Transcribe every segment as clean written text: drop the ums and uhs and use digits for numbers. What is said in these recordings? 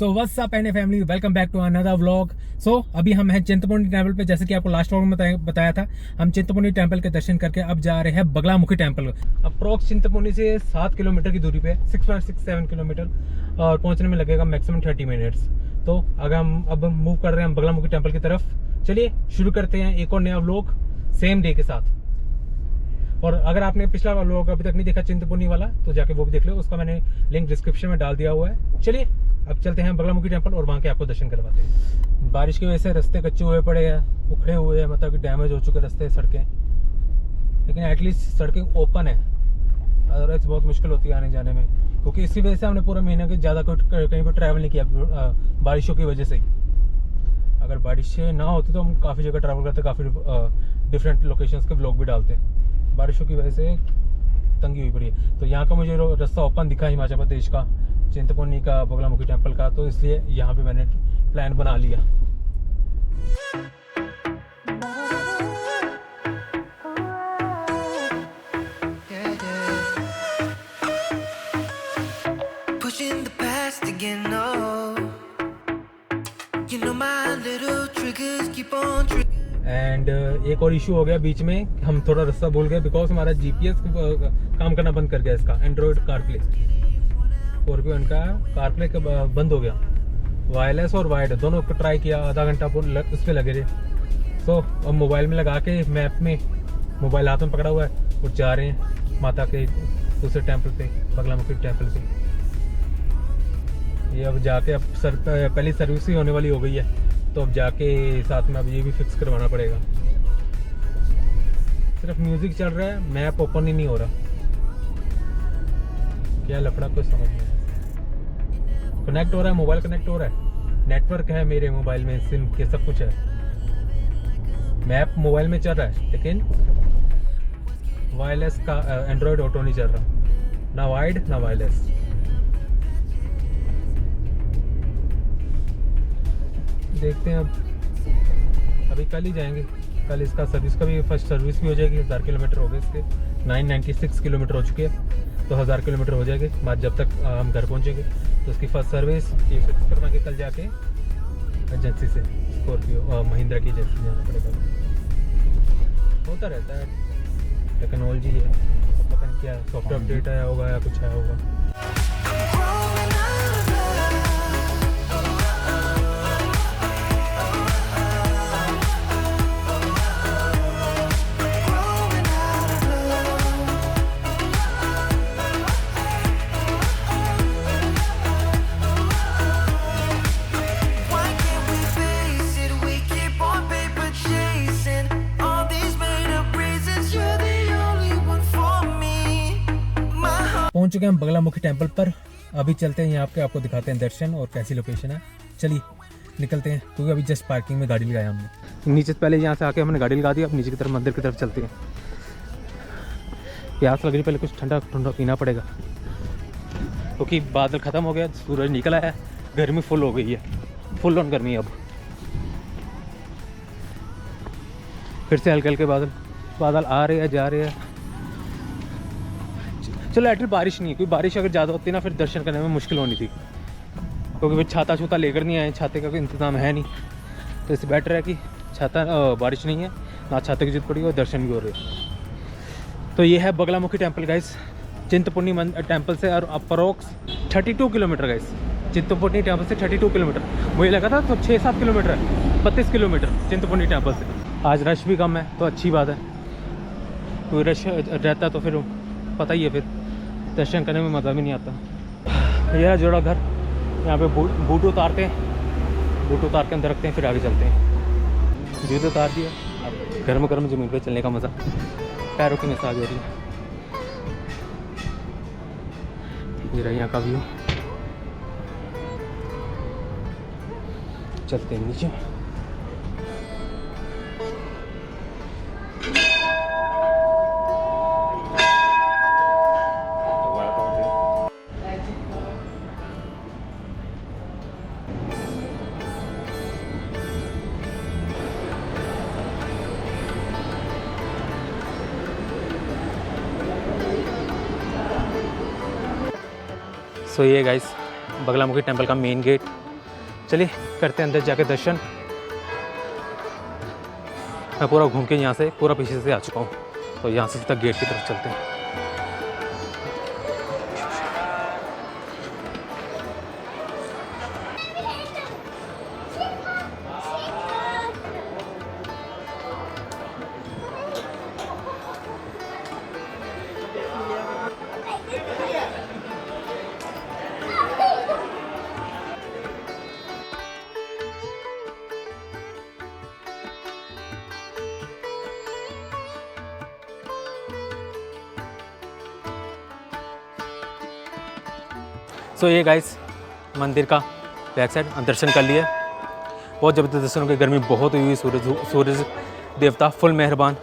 So what's up and family, welcome back to another vlog. So अभी हम हैं Chintpurni temple पे। जैसे कि आपको लास्ट व्लॉग में बताया था, हम चिंतपूर्णी टेम्पल के दर्शन करके अब जा रहे हैं बगलामुखी टेम्पल। अप्रोक्स चिंतपूर्णी से 7 किलोमीटर की दूरी पे, 6.67 किलोमीटर, और पहुंचने में लगेगा मैक्सिमम 30 मिनट्स। तो अगर हम अब मूव कर रहे हैं बगलामुखी टेम्पल की तरफ। चलिए शुरू करते हैं एक और नया व्लॉग सेम डे के साथ। और अगर आपने पिछला व्लॉग अभी तक नहीं देखा चिंतपूर्णी वाला, तो जाके वो भी देख लो, उसका मैंने लिंक डिस्क्रिप्शन में डाल दिया हुआ है। चलिए अब चलते हैं बगलामुखी टेम्पल और वहाँ के आपको दर्शन करवाते हैं। बारिश की वजह से रास्ते कच्चे हुए पड़े हैं, उखड़े हुए हैं, मतलब कि डैमेज हो चुके रास्ते, सड़कें। लेकिन एटलीस्ट सड़कें ओपन है, अदरवाइज बहुत मुश्किल होती है आने जाने में, क्योंकि इसी वजह से हमने पूरा महीना के ज़्यादा कहीं पर ट्रैवल नहीं किया बारिशों की वजह से ही। अगर बारिश ना होती तो हम काफ़ी जगह ट्रैवल करते, काफ़ी डिफरेंट लोकेशंस के ब्लॉग भी डालते। बारिशों की वजह से तंगी हुई पड़ी है। तो यहाँ का मुझे रास्ता ओपन दिखा हिमाचल प्रदेश का, चिंतपूर्णी का, बगलामुखी टेम्पल का, तो इसलिए यहाँ पे मैंने प्लान बना लिया। एंड एक और इशू हो गया बीच में, हम थोड़ा रास्ता भूल गए, बिकॉज हमारा जीपीएस काम करना बंद कर गया। इसका एंड्रॉयड कारप्ले, स्कॉर्पियो का कारप्ले बंद हो गया। वायरलेस और वायर्ड दोनों को ट्राई किया, आधा घंटा उस पर लगे रहे। सो अब मोबाइल में लगा के, मैप में मोबाइल हाथ में पकड़ा हुआ है और जा रहे हैं माता के दूसरे टेम्पल पे, बगलामुखी टेम्पल पे। ये अब जाके अब पहली सर्विस ही होने वाली हो गई है, तो अब जाके साथ में अब ये भी फिक्स करवाना पड़ेगा। सिर्फ म्यूजिक चल रहा है, मैप ओपन ही नहीं हो रहा। क्या लफड़ा कुछ समझ नहीं आया। कनेक्ट हो रहा है, मोबाइल कनेक्ट हो रहा है, नेटवर्क है मेरे मोबाइल में, सिम के सब कुछ है, मैप मोबाइल में चल रहा है, लेकिन वायरलेस का एंड्रॉयड ऑटो नहीं चल रहा, ना वाइड ना वायरलेस। देखते हैं अब, अभी कल ही जाएंगे। कल इसका सर्विस का भी फर्स्ट सर्विस भी हो जाएगी। 1000 किलोमीटर हो गए इसके, 996 किलोमीटर हो चुके हैं, तो 1000 किलोमीटर हो जाएंगे बाद, जब तक हम घर पहुंचेंगे। तो उसकी फर्स्ट सर्विस ये फिक्स करवा के कल जाके एजेंसी से, स्कॉर्पियो महिंद्रा की एजेंसी जाना पड़ेगा। होता रहता है, टेक्नोलॉजी है, पता नहीं क्या सॉफ्टवेयर अपडेट आया होगा या कुछ आया होगा। पहुंच चुके हैं हम बगलामुखी टेम्पल पर। अभी चलते हैं यहाँ पे, आपको दिखाते हैं दर्शन और कैसी लोकेशन है। चलिए निकलते हैं, क्योंकि अभी जस्ट पार्किंग में गाड़ी लगाया हमने नीचे। पहले यहाँ से आके हमने गाड़ी लगा दी, अब नीचे की तरफ मंदिर की तरफ चलते हैं। प्यास लग रही, पहले कुछ ठंडा ठंडा पीना पड़ेगा, क्योंकि बादल ख़त्म हो गया, सूरज निकला है, गर्मी फुल हो गई है, फुल ऑन गर्मी। अब फिर से हल्के हल्के बादल आ रहे हैं, जा रहे हैं। चलो एटलीस्ट बारिश नहीं है, क्योंकि बारिश अगर ज़्यादा होती ना, फिर दर्शन करने में मुश्किल होनी थी, क्योंकि फिर छाता छूता लेकर नहीं आए, छाते का कोई इंतज़ाम है नहीं। तो इससे बेटर है कि बारिश नहीं है, ना छाते की जरूरत पड़ी और दर्शन भी हो रहे हैं। तो ये है Baglamukhi temple guys, Chintpurni temple से, और approx 32 kilometre guys. Chintpurni temple से 32 किलोमीटर, मुझे लगा था तो 6-7 किलोमीटर है, 32 किलोमीटर चिंतपूर्णी टेम्पल से। आज रश भी कम है, तो अच्छी बात है। कोई रश रहता तो फिर पता ही है, फिर दर्शन करने में मज़ा भी नहीं आता। यह जोड़ा घर, यहाँ पे बूट उतारते हैं, बूट उतार के अंदर रखते हैं, फिर आगे चलते हैं। जूते उतार दिया, अब गर्म गर्म ज़मीन पे चलने का मज़ा, पैरों की मसाज हो रही है। ये रहा यहाँ का व्यू, चलते हैं नीचे। सो ये गाइस बगलामुखी टेम्पल का मेन गेट, चलिए करते हैं अंदर जाके दर्शन। मैं पूरा घूम के यहाँ से पूरा पीछे से आ चुका हूँ, तो यहाँ से सीधा गेट की तरफ चलते हैं। सो ये गाइस मंदिर का बैक साइड दर्शन कर लिए, बहुत ज़बरदस्त दर्शन हो गए। गर्मी बहुत हुई, सूरज देवता फुल मेहरबान,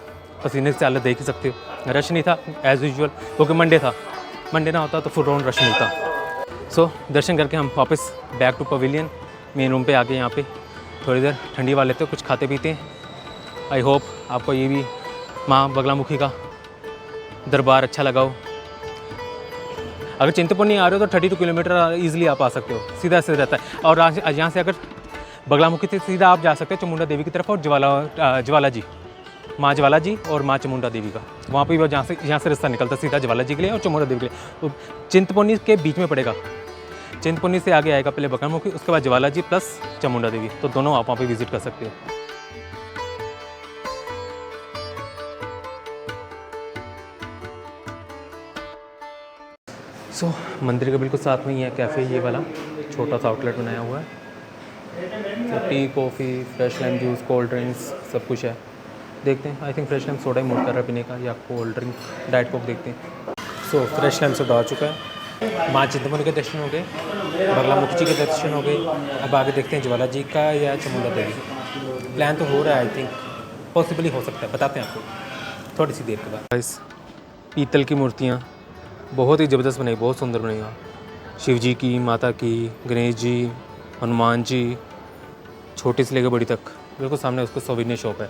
पसीने से हालत देख ही सकते हो। रश नहीं था एज़ यूजुअल, क्योंकि मंडे था, मंडे ना होता तो फुल राउंड रश मिलता। सो दर्शन करके हम वापस back to pavilion main room पे आके यहाँ पे थोड़ी देर ठंडी वाले लेते हैं, कुछ खाते पीते हैं। आई होप आपको ये भी माँ बगलामुखी का दरबार अच्छा लगा हो। अगर चिंतपूर्णी आ रहे हो तो 32 किलोमीटर ईजिली आप आ सकते हो, सीधा सीधा रहता है। और यहाँ से अगर बगलामुखी से सीधा आप जा सकते हैं चामुंडा देवी की तरफ, और ज्वाला जी, माँ ज्वाला जी और माँ चामुंडा देवी का, वहाँ पे भी यहाँ से रास्ता निकलता है सीधा ज्वाला जी के लिए और चामुंडा देवी के लिए। तो चिंतपूर्णी के बीच में पड़ेगा, चिंतपूर्णी से आगे आएगा पहले बगलामुखी, उसके बाद ज्वाला जी प्लस चामुंडा देवी, तो दोनों आप वहाँ पर विजिट कर सकते हो। सो मंदिर के बिल्कुल साथ में ही है कैफ़े, ये वाला छोटा सा आउटलेट बनाया हुआ है। तो T, coffee, fresh lime juice, cold drinks सब कुछ है। देखते हैं, I think fresh lime soda he mood कर रहा है पीने का, या कोल्ड ड्रिंक डाइट कोक देखते हैं। सो फ्रेश लाइम सोडा आ चुका है। माँ चिंतपूर्णी के दर्शन हो गए, बगलामुखी जी के दर्शन हो गए। अब आगे देखते हैं ज्वाला जी का या चामुंडा देवी। प्लान तो हो रहा है, आई थिंक पॉसिबली हो सकता है, बताते हैं आपको थोड़ी सी देर के बाद। पीतल की मूर्तियाँ बहुत ही ज़बरदस्त बनाई, बहुत सुंदर बनाई। शिव जी की, माता की, गणेश जी, हनुमान जी, छोटी से लेकर बड़ी तक। बिल्कुल सामने उसको सोवेनियर शॉप है।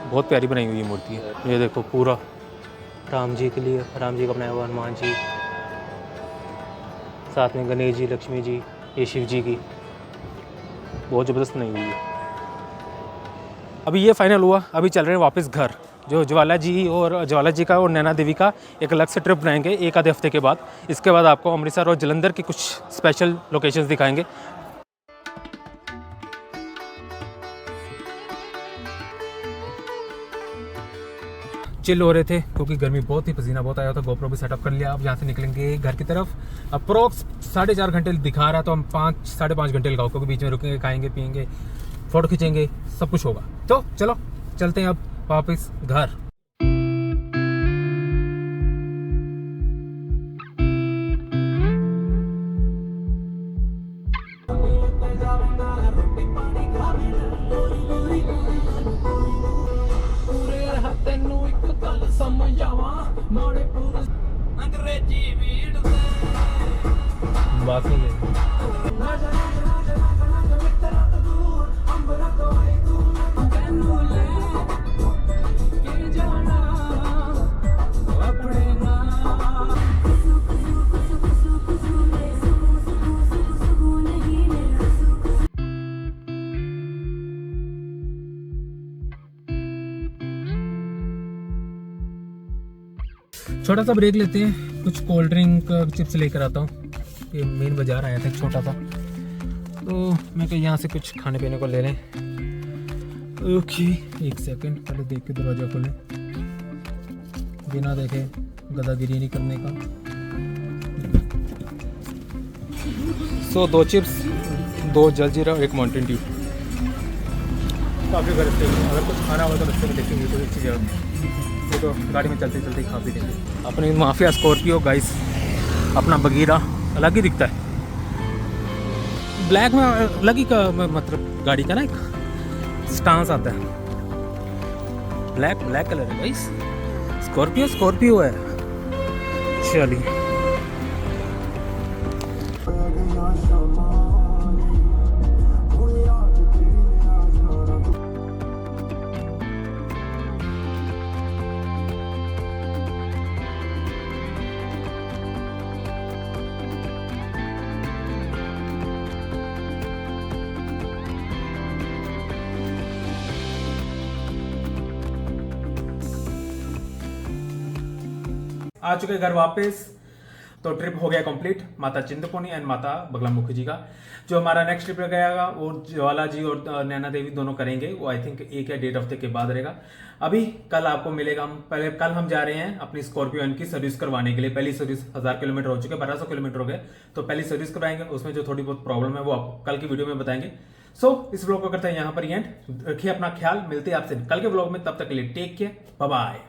बहुत प्यारी बनाई हुई मूर्ति है। ये देखो पूरा राम जी के लिए, राम जी का बनाया हुआ, हनुमान जी, साथ में गणेश जी, लक्ष्मी जी, ये शिव जी की, बहुत ज़बरदस्त बनाई हुई है। अभी ये फाइनल हुआ, अभी चल रहे हैं वापस घर। जो ज्वाला जी का और नैना देवी का एक अलग से ट्रिप बनाएंगे एक आधे हफ्ते के बाद। इसके बाद आपको अमृतसर और जलंधर की कुछ स्पेशल लोकेशंस दिखाएंगे। चिल हो रहे थे क्योंकि गर्मी बहुत ही, पसीना बहुत आया था। गोप्रो भी सेटअप कर लिया। अब यहाँ से निकलेंगे घर की तरफ। अप्रोक्स 4.5 घंटे दिखा रहा, तो हम 5-5.5 घंटे लगाओ, क्योंकि बीच में रुकेंगे, खाएंगे पियेंगे, फोटो खींचेंगे, सब कुछ होगा। तो चलो चलते हैं अब वापस घर। छोटा सा ब्रेक लेते हैं, कुछ कोल्ड ड्रिंक चिप्स लेकर आता हूँ। ये मेन बाज़ार आया था एक छोटा सा, तो मैं कहीं यहाँ से कुछ खाने पीने को ले लें। ओके, एक सेकंड, पहले देख के दरवाज़ा खोलें, बिना देखे गदागिरी नहीं करने का। सो 2 चिप्स, 2 जलजीरा और 1 माउंटेन ड्यू। काफ़ी घर से अगर कुछ खाना होगा तो रस्ते में देखेंगे कोई अच्छी जगह, तो गाड़ी में चलते चलते खा पी देंगे। अपनी माफिया स्कॉर्पियो गाइस, अपना बगीरा अलग ही दिखता है। ब्लैक में अलग ही का मतलब गाड़ी का ना एक स्टांस आता है। ब्लैक कलर है गाइस, स्कॉर्पियो है। चलिए आ चुके घर वापस। तो ट्रिप हो गया कंप्लीट माता चिंतपूर्णी एंड माता बगलामुखी जी का। जो हमारा नेक्स्ट ट्रिप रहेगा वो ज्वाला जी और नैना देवी दोनों करेंगे, वो आई थिंक 1 या 1.5 हफ्ते के बाद रहेगा। अभी कल आपको मिलेगा, कल हम जा रहे हैं अपनी स्कॉर्पियो एन की सर्विस करवाने के लिए। पहली सर्विस 1000 किलोमीटर हो चुके, 1200 किलोमीटर हो गए, तो पहली सर्विस करवाएंगे। उसमें जो थोड़ी बहुत प्रॉब्लम है वो आपको कल की वीडियो में बताएंगे। इस व्लॉग को करते हैं यहाँ पर एंड। रखिए अपना ख्याल, मिलते हैं आपसे कल के व्लॉग में, तब तक के लिए टेक केयर, बाय बाय।